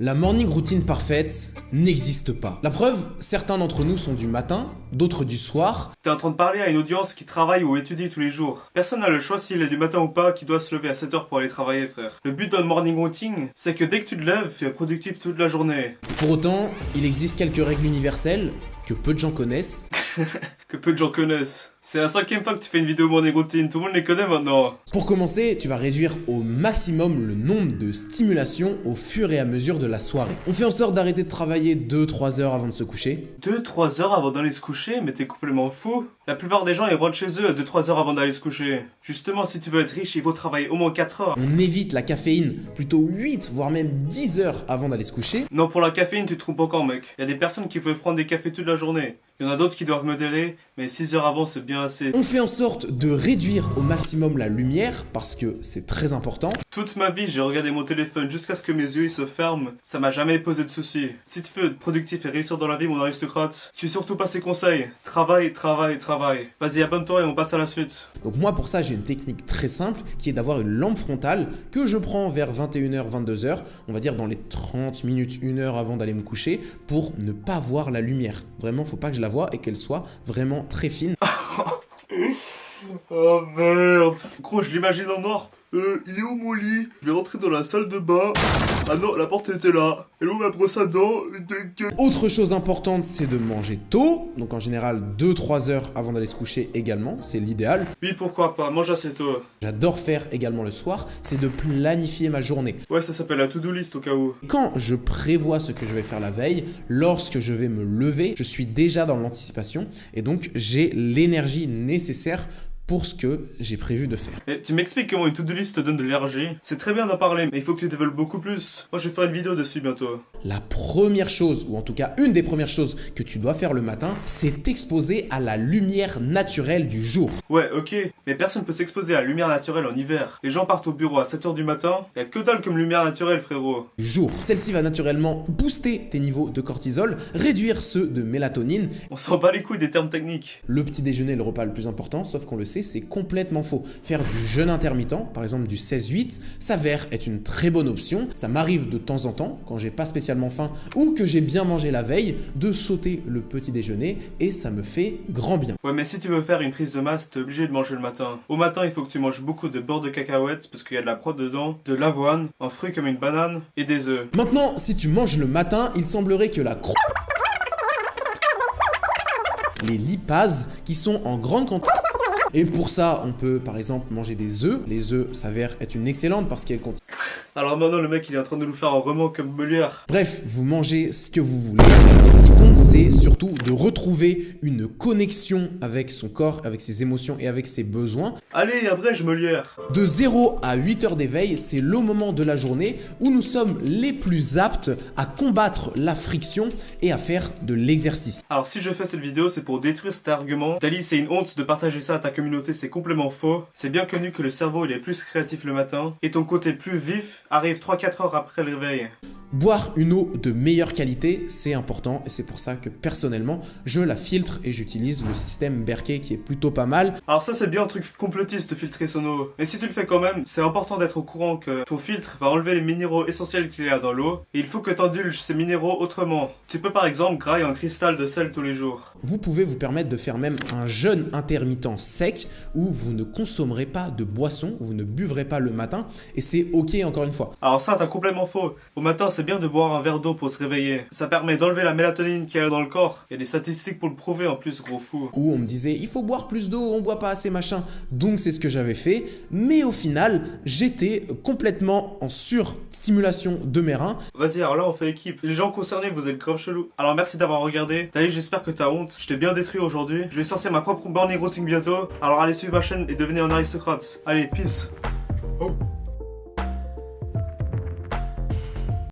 La morning routine parfaite n'existe pas. La preuve, certains d'entre nous sont du matin, d'autres du soir. T'es en train de parler à une audience qui travaille ou étudie tous les jours. Personne n'a le choix s'il est du matin ou pas, qui doit se lever à 7h pour aller travailler, frère. Le but d'un morning routine, c'est que dès que tu te lèves, tu es productif toute la journée. Pour autant, il existe quelques règles universelles que peu de gens connaissent. Que peu de gens connaissent. C'est la 5e fois que tu fais une vidéo morning routine, tout le monde les connaît maintenant. Pour commencer, tu vas réduire au maximum le nombre de stimulations au fur et à mesure de la soirée. On fait en sorte d'arrêter de travailler 2-3 heures avant de se coucher. 2-3 heures avant d'aller se coucher? Mais t'es complètement fou. La plupart des gens ils rentrent chez eux à 2-3 heures avant d'aller se coucher. Justement, si tu veux être riche, il faut travailler au moins 4 heures. On évite la caféine plutôt 8 voire même 10 heures avant d'aller se coucher. Non, pour la caféine, tu te trompes encore, mec. Il y a des personnes qui peuvent prendre des cafés toute la journée. Il y en a d'autres qui doivent modérer, mais 6 heures avant, c'est bien assez. On fait en sorte de réduire au maximum la lumière parce que c'est très important. Toute ma vie, j'ai regardé mon téléphone jusqu'à ce que mes yeux ils se ferment. Ça m'a jamais posé de soucis. Si tu veux être productif et réussir dans la vie, mon aristocrate, suis surtout pas ces conseils. Travail, travail, travail. Vas-y, abonne-toi et on passe à la suite. Donc moi pour ça j'ai une technique très simple qui est d'avoir une lampe frontale que je prends vers 21h, 22h, on va dire dans les 30 minutes, 1 heure avant d'aller me coucher pour ne pas voir la lumière. Vraiment faut pas que je la voie et qu'elle soit vraiment très fine. Oh merde. Gros, je l'imagine en noir. Il est où mon lit? Je vais rentrer dans la salle de bain. Ah non, la porte était là. Elle est où ma brosse à dents? Autre chose importante, c'est de manger tôt. Donc en général 2-3 heures avant d'aller se coucher également, c'est l'idéal. Oui, pourquoi pas, mange assez tôt. J'adore faire également le soir, c'est de planifier ma journée. Ouais, ça s'appelle la to-do list au cas où. Quand je prévois ce que je vais faire la veille, lorsque je vais me lever, je suis déjà dans l'anticipation et donc j'ai l'énergie nécessaire pour ce que j'ai prévu de faire. Et tu m'expliques comment une to-do list te donne de l'énergie? C'est très bien d'en parler, mais il faut que tu développes beaucoup plus. Moi, je vais faire une vidéo dessus bientôt. La première chose, ou en tout cas une des premières choses que tu dois faire le matin, c'est t'exposer à la lumière naturelle du jour. Ouais, ok, mais personne peut s'exposer à la lumière naturelle en hiver. Les gens partent au bureau à 7h du matin, y'a que dalle comme lumière naturelle, frérot. Du jour. Celle-ci va naturellement booster tes niveaux de cortisol, réduire ceux de mélatonine. On s'en bat les couilles des termes techniques. Le petit déjeuner est le repas le plus important, sauf qu'on le sait, c'est complètement faux. Faire du jeûne intermittent, par exemple du 16-8, s'avère être une très bonne option. Ça m'arrive de temps en temps, quand j'ai pas spécialement faim ou que j'ai bien mangé la veille, de sauter le petit déjeuner et ça me fait grand bien. Ouais, mais si tu veux faire une prise de masse, t'es obligé de manger le matin. Au matin, il faut que tu manges beaucoup de beurre de cacahuète parce qu'il y a de la prot dedans, de l'avoine, un fruit comme une banane et des œufs. Maintenant, si tu manges le matin, il semblerait que les lipases qui sont en grande quantité. Et pour ça, on peut par exemple manger des œufs. Les œufs s'avèrent être une excellente parce qu'elles contiennent. Alors maintenant, le mec, il est en train de nous faire un roman comme Molière. Bref, vous mangez ce que vous voulez. Ce qui compte, c'est surtout de retrouver une connexion avec son corps, avec ses émotions et avec ses besoins. Allez, abrège Molière. De 0 à 8 heures d'éveil, c'est le moment de la journée où nous sommes les plus aptes à combattre la friction et à faire de l'exercice. Alors si je fais cette vidéo, c'est pour détruire cet argument. Dali, c'est une honte de partager ça à ta communauté, c'est complètement faux. C'est bien connu que le cerveau, il est plus créatif le matin et ton côté plus vif arrive 3-4 heures après le réveil. Boire une eau de meilleure qualité, c'est important et c'est pour ça que personnellement, je la filtre et j'utilise le système Berkey qui est plutôt pas mal. Alors ça c'est bien un truc complotiste de filtrer son eau, mais si tu le fais quand même, c'est important d'être au courant que ton filtre va enlever les minéraux essentiels qu'il y a dans l'eau et il faut que tu indulges ces minéraux autrement. Tu peux par exemple grailler un cristal de sel tous les jours. Vous pouvez vous permettre de faire même un jeûne intermittent sec où vous ne consommerez pas de boisson, vous ne buvrez pas le matin et c'est ok encore une fois. Alors ça t'as complètement faux. Au matin c'est bien de boire un verre d'eau pour se réveiller. Ça permet d'enlever la mélatonine qu'il y a dans le corps. Il y a des statistiques pour le prouver en plus, gros fou. Où on me disait il faut boire plus d'eau, on boit pas assez machin. Donc c'est ce que j'avais fait. Mais au final, j'étais complètement en surstimulation de mes reins. Vas-y, alors là on fait équipe. Les gens concernés, vous êtes grave chelou. Alors merci d'avoir regardé. D'ailleurs j'espère que t'as honte. Je t'ai bien détruit aujourd'hui. Je vais sortir ma propre morning routine bientôt. Alors allez suivre ma chaîne et devenez un aristocrate. Allez, peace. Oh.